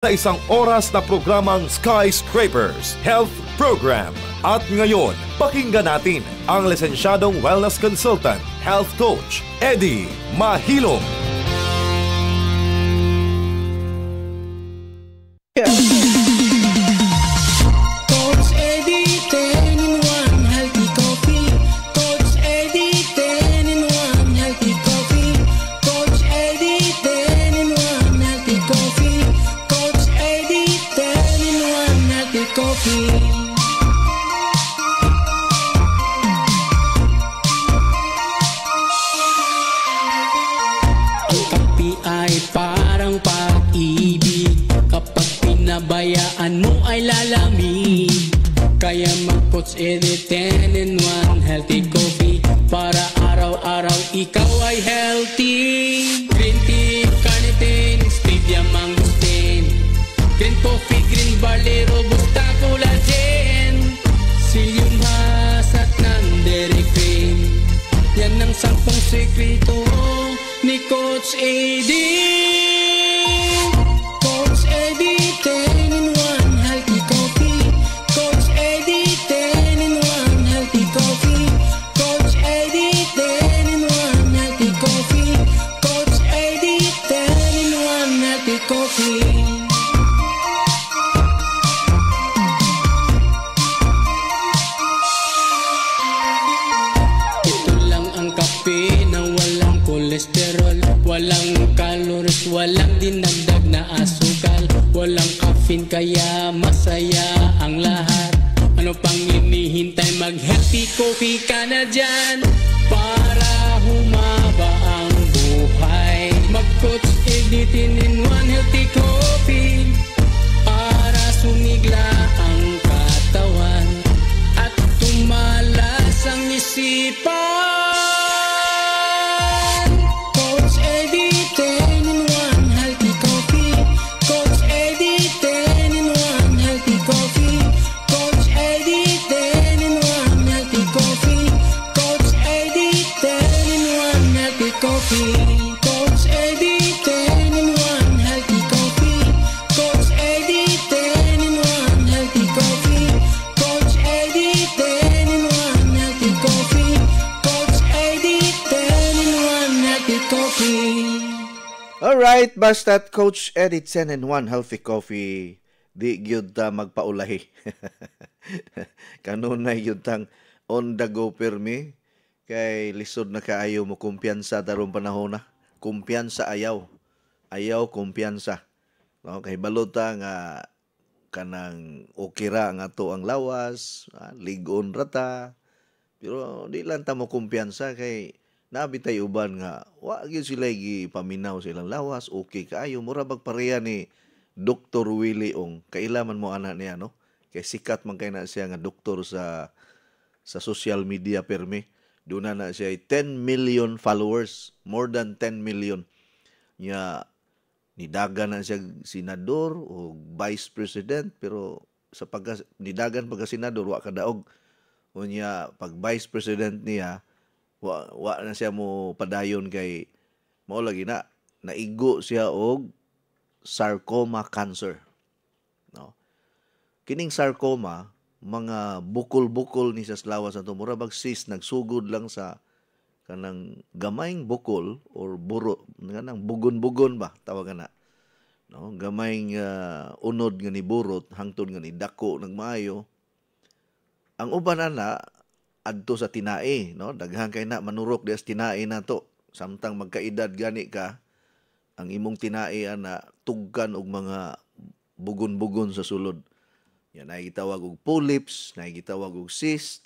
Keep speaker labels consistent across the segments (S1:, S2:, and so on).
S1: sa isang oras na programang Skyscrapers Health Program. At ngayon, pakinggan natin ang lisensyadong wellness consultant, health coach, Eddie Mahilom.
S2: Coach Eddie, 10 in 1 healthy coffee. Coach Eddie, 10 in 1 healthy coffee. Coach Eddie, 10 in 1 healthy coffee. Coach Eddie, 10 in 1 healthy coffee. Ang kape ay parang pag-ibig. Kapag pinabayaan mo ay lalamig. Kaya mag-Coach Eddie 10 in 1 healthy coffee. Para araw-araw ikaw ay healthy. Green tea, carnitine, stevia, mangosteen. Green coffee, green barley, robusta, collagen. Psyllium husk at non-dairy cream. Yan ang 10 sekreto ni Coach Eddie. Coach Eddie, 10 in 1 healthy coffee. Coach Eddie, 10 in 1 healthy coffee. Coach Eddie, 10 in 1 healthy coffee. Coach Eddie, 10 in 1 healthy coffee. Ito lang ang kape na walang kolesterol, walang calories, walang dinagdag na asukal, walang caffeine kaya masaya ang lahat. Ano pang hinihintay, mag-healthy coffee ka na dyan para humaba ang buhay. Mag-Coach Eddie 10 in 1 healthy coffee para sumigla ang katawan at tumalas ang isipan. Coach Eddie 10 in 1 healthy coffee. Coach Eddie 10 in 1 healthy coffee. Coach Eddie 10 in 1 healthy coffee. Coach Eddie 10 in 1 healthy coffee. Coach Eddie 10 in 1 healthy coffee. Coach Eddie 10 in 1 healthy coffee. Coach Eddie 10 in 1 healthy coffee. Coach Eddie 10 in 1 healthy coffee.
S3: Alright, basta't Coach Eddie 10 in 1 healthy coffee, di gyud ta magpaulahi. Kanunay gyud tang on the go pirmi, kay lisod na kaayo mo kumpiyansa tarong panahon na. Kumpiyansa ayaw. Ayaw kumpiyansa. No, kay balota nga kanang okira nga to ang lawas, ligon rata. Pero di lang ta mo kumpiyansa kay nabitay uban nga wa gyud sila gipaminaw silang lawas, okay kaayo mura bag pareha ni Dr. Willie Ong. Kailaman mo ana niya no? Kay sikat man kay na siya nga doktor sa social media permi. Doon na siya 10 million followers, more than 10 million. Nya nidagan na siya senador o vice president, pero sa nidagan pagka senador wa kadaog. Unya pag vice president niya wa na siya mo padayon kay mao lagi na naigo siya og sarcoma cancer. No. Kining sarcoma mga bukol-bukol ni sa lawas ato mura bag cyst nagsugod lang sa kanang gamayng bukol or buro kanang bugon-bugon ba tawagan na. No, gamayng unod nga ni burot hangtod nga ni dako nagmaayo. Ang uban ana adto sa tinai, no? Daghan kay na manurok des tinai nato. Samtang magkaedad gani ka, ang imong tinai ana tugkan og mga bugon-bugon sa sulod. Yan ay gitawag og polyps, na gitawag og cyst.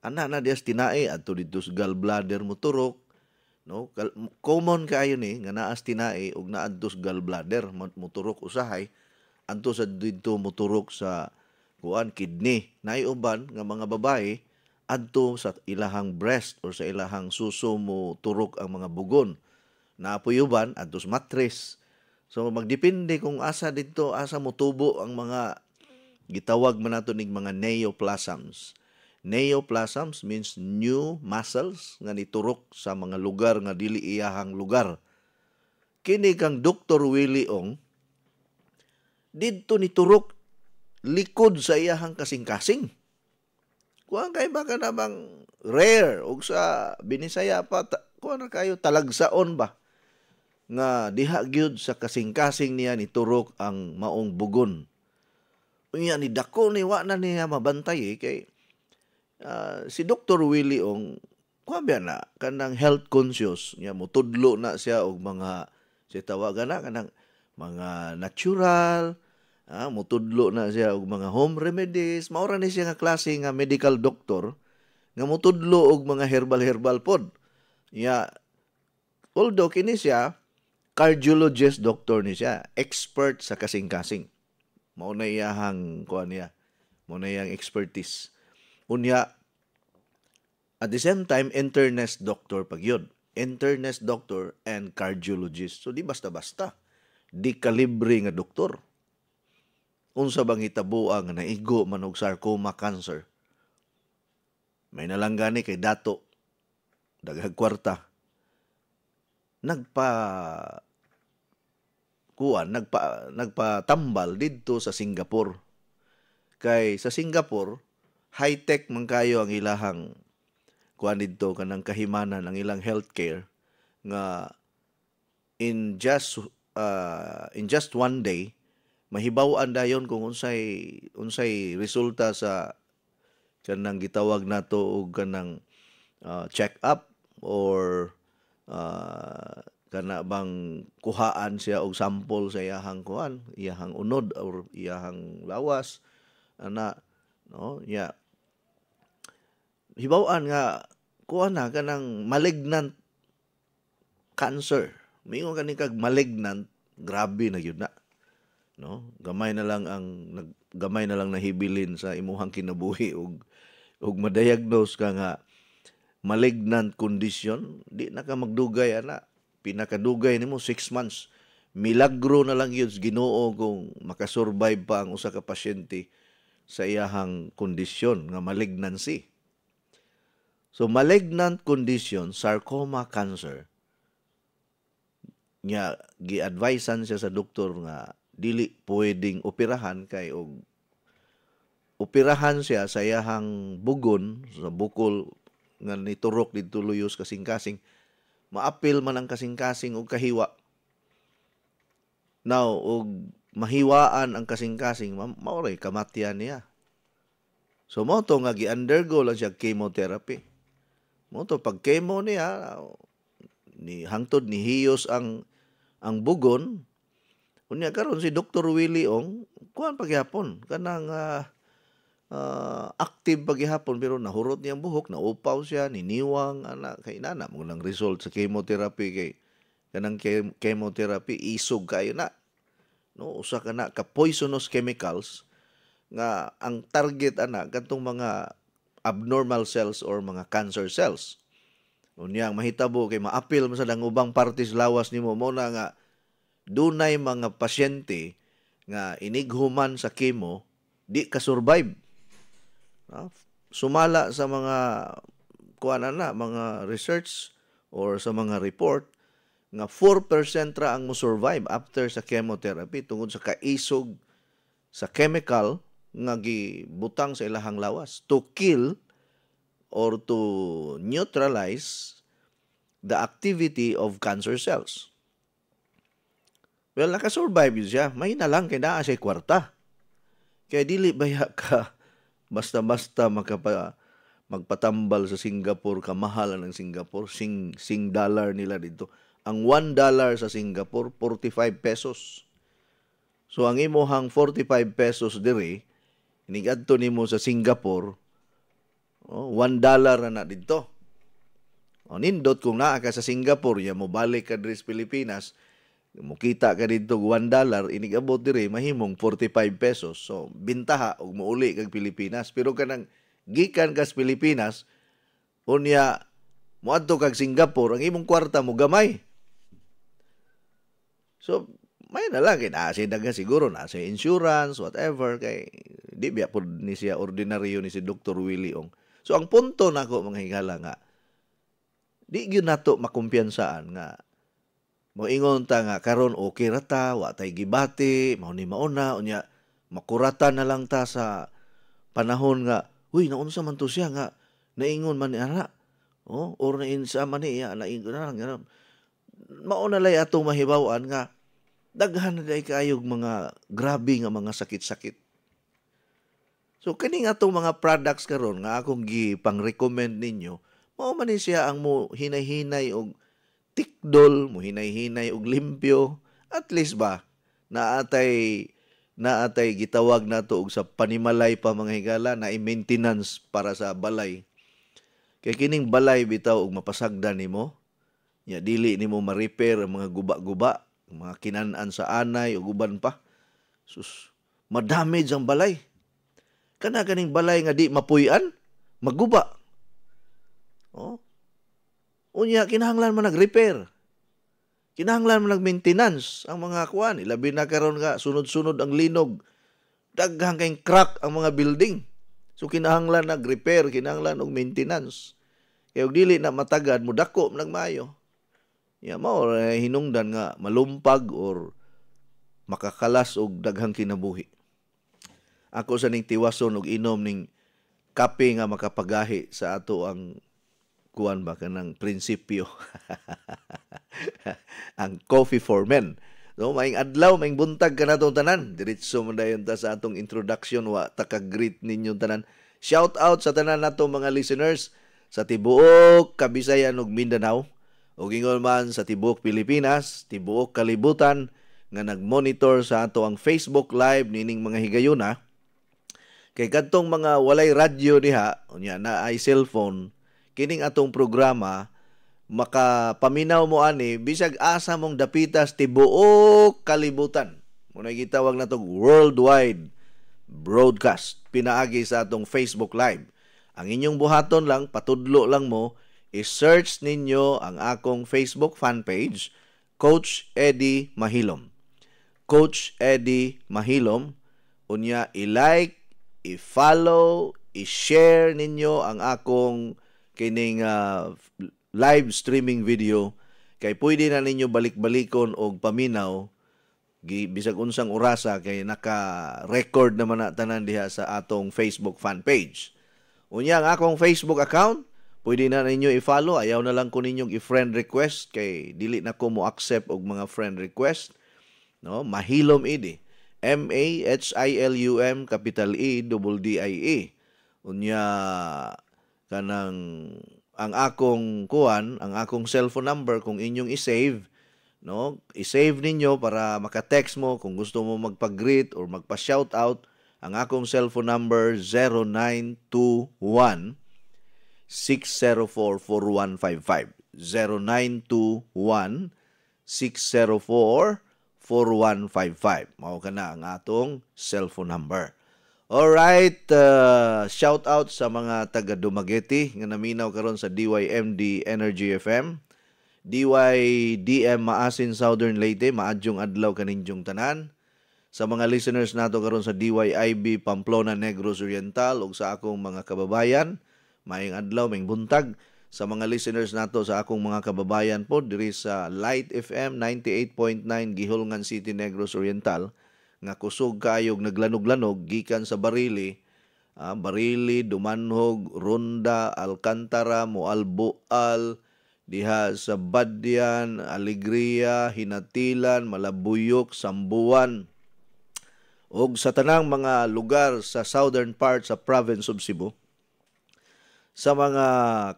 S3: Ana na des tinai adto dito sa gallbladder mo turok, no? Common kaayo ni nga naas tinai og naadto sa gallbladder mo turok usahay, adto sa dito mo turok sa kidney. Naay uban nga mga babae adto sa ilahang breast or sa ilahang suso mo turok ang mga bugon. Naapoy uban adto sa mattress. So magdepende kung asa dito, asa mo tubo ang mga gitawag man nato ning mga neoplasms. Neoplasms means new muscles nga niturok sa mga lugar nga dili iyahang lugar. Kini kang Dr. Willie Ong didto ni turok likod sa iyahang kasing-kasing. Kuan kay baka namang rare og sa Binisaya pa kuan na kayo talagsaon ba nga diha gyud sa kasing-kasing niya ni turok ang maong bugon. Unya ni dako ni wa na niya mabantay kay si Dr. Willie Ong kuan ba na kanang health conscious niya mo tudlo na siya og mga si tawagan na kanang mga natural mutudlo na siya og mga home remedies. Maura ni siya nga klase nga medical doctor nga mutudlo og mga herbal pod. Although kini siya cardiologist doctor ni siya, expert sa kasing-kasing. Mao na iyahang kuan niya, mao na iyang expertise. Unya at the same time internist doctor pagyod. Internist doctor and cardiologist. So di basta-basta. Di kalibre nga doktor. Unsa bang hitabuang nga naigo man og sarcoma cancer. May nalanggani kay dato daghang kwarta. Nagpatambal didto sa Singapore. Kay sa Singapore, high-tech man kayo ang ilahang kuan didto kanang kahimanan ang ilang healthcare nga in just one day mahibaw-an dayon kung unsay resulta sa kanang gitawag nato og kanang check-up or kana bang kuhaan siya og sample sa iyahang kuan, iyahang unod or iyahang lawas hibaw-an nga kuan na kanang malignant cancer. Mingon kani kag malignant, grabe na gyud na. Gamay na lang nahibilin sa imuhang kinabuhi og ma-diagnose ka nga malignant condition, di na ka magdugay ana. Pinakadugay nimo 6 months. Milagro na lang yun Ginoo kung makasurvive pa ang usa ka pasyente sa iyahang kondisyon nga malignancy. So malignant condition, sarcoma cancer, nga gi-advisean siya sa doktor nga dili pwedeng operahan kay og operahan siya sa iyahang bugon sa bukol nga niturok didto luyos kasing-kasing. Maapil man ang kasing-kasing og kahiwa. Now, og mahiwaan ang kasing-kasing, maoray kamatian niya. So, mo to nga gi-undergo lang siya chemotherapy. Mo to pag chemo niya, hangtod ni hiyos ang bugon. Unya karon si Dr. Willie Ong, kuan pagyapon kanang active paghihapon pero nahurot niyang buhok, naupaw siya, niniwang, kay nana mo lang result sa chemotherapy kay kanang chemotherapy isog kayo na. Usa ka na ka poisonous chemicals nga ang target kadtong mga abnormal cells or mga cancer cells. Unyang mahitabo kay maapil man sa ubang partes lawas nimo mo na nga dunay mga pasyente nga inighuman sa chemo di ka survive. Sumala sa mga mga research or sa mga report nga 4% ra ang mo survive after sa chemotherapy tungod sa kaisog sa chemical nga gibutang sa ilahang lawas to kill or to neutralize the activity of cancer cells. Well, nakasurvive siya. May na lang kay naa siya kwarta. Kaya dili baya ka basta-basta magpatambal sa Singapore, kamahalan ng Singapore, sing dollar nila dito. Ang $1 sa Singapore, 45 pesos. So, ang imuhang 45 pesos diri, inigadto nimo sa Singapore, $1 na dito. Nindot kung naa ka sa Singapore, ya mo balik ka diri sa Pilipinas, mukita ka dito $1, inigabot diri mahimong 45 pesos. So bintaha og muuli kag Pilipinas. Pero kanang gikan ka sa Pilipinas, unya moadto kag Singapore, ang imong kwarta mo gamay. So may na lang kay naa siya daga siguro na sa insurance whatever kay di biya pud ni siya ordinaryo ni si Dr. Willie Ong. So ang punto nako mga higala nga di gyud nato makumpiyansaan nga Moingon ta nga karon okay ra ta, wa tay gibati, mao ni mauna unya makuratan na lang ta sa panahon nga, uy, naunsa man to siya nga naingon man ni ana. Oh, or nainsa man niya naingon na lang. Mauna lay atong mahibaw-an nga daghan na day kaayog mga grabe nga mga sakit-sakit. So kini nga atong mga products karon nga akong gipang-recommend ninyo, mao man ni siya ang mo hinay-hinay og tikdol, mo hinay-hinay og limpyo, at least ba naatay gitawag nato og sa panimalay pa mga higala na i-maintenance para sa balay. Kay kining balay bitaw og mapasagdan nimo, nya dili nimo ma-repair ang mga guba-guba, mga kinan-an sa anay ug uban pa. Sus, madamage ang balay. Kana kaning balay nga di mapuy-an, maguba. Oh. Unya kinahanglan man nag-repair. Kinahanglan man nag-maintenance ang mga kuan. Ilabi na karon nga sunod-sunod ang linog. Daghang kayong crack ang mga building. So kinahanglan nag-repair, kinahanglan og maintenance. Kaya dili na matagad mo dako nagmayo. Ya mao hinungdan nga malumpag or makakalas og daghang kinabuhi. Ako sa ning tiwason og inom ning kape nga makapagahi sa ato ang kuan ba kanang prinsipyo. Ang coffee for men. So maing adlaw, maing buntag ka natong tanan. Diretso man dayon ta sa atong introduction wa taka-greet ninyo tanan. Shout out sa tanan natong mga listeners sa tibuok Kabisayan ug Mindanao. O gingon man sa tibuok Pilipinas, tibuok kalibutan nga nagmonitor sa ato ang Facebook Live nining mga higayuna. Kay kadtong mga walay radyo diha, unya na ay cellphone, kining atong programa makapaminaw mo ani bisag asa mong dapitas tibuok kalibutan. Muna gitawag na tong worldwide broadcast pinaagi sa atong Facebook Live. Ang inyong buhaton lang, patudlo lang mo, i-search ninyo ang akong Facebook fan page, Coach Eddie Mahilom. Coach Eddie Mahilom, unya i-like, i-follow, i-share ninyo ang akong kining live streaming video kay pwede na ninyo balik-balikon og paminaw bisag unsang orasa kay naka-record naman na tanan diha sa atong Facebook fan page. Unya ang akong Facebook account, pwede na ninyo i-follow. Ayaw na lang ko ninyong i-friend request kay dili na ko mo accept og mga friend request. No, Mahilom Eddie. M-A-H-I-L-U-M capital E-double-D-I-E. Unya kanang ang akong kuan, ang akong cellphone number kung inyong i-save, no? I-save ninyo para maka-text mo kung gusto mo magpa-greet or magpa-shoutout. Ang akong cellphone number 0921 604-4155. 0921 604-4155. Mao kana ang atong cellphone number. Alright, shout out sa mga taga Dumaguete nga naminaw karon sa DYMD Energy FM. DYDM Maasin Southern Leyte, maadyong adlaw kaninjong tanan. Sa mga listeners nato karon sa DYIB Pamplona Negros Oriental ug sa akong mga kababayan, maayong adlaw, maayong buntag. Sa mga listeners nato sa akong mga kababayan po diri sa Light FM 98.9 Gihulngan City, Negros Oriental, nga kusog kaayog naglanog-lanog gikan sa Barili, Dumanhog, Ronda, Alcantara, Moalboal, diha sa Badyan, Alegria, Hinatilan, Malabuyok, Sambuan, ug sa tanang mga lugar sa southern part sa province of Cebu. Sa mga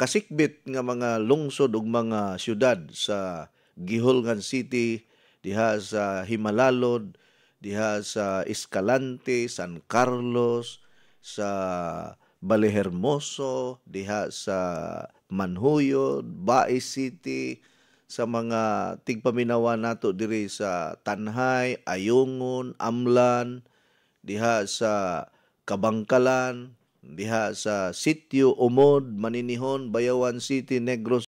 S3: kasikbit nga mga lungsod ug mga syudad sa Gihulngan City, diha sa Himalalod, diha sa Escalante, San Carlos, sa Balehermoso, diha sa Manhuyod, Bae City, sa mga tigpaminawa nato diri sa Tanhay, Ayungon, Amlan, diha sa Kabangkalan, diha sa Sitio Umod, Maninihon, Bayawan City, Negros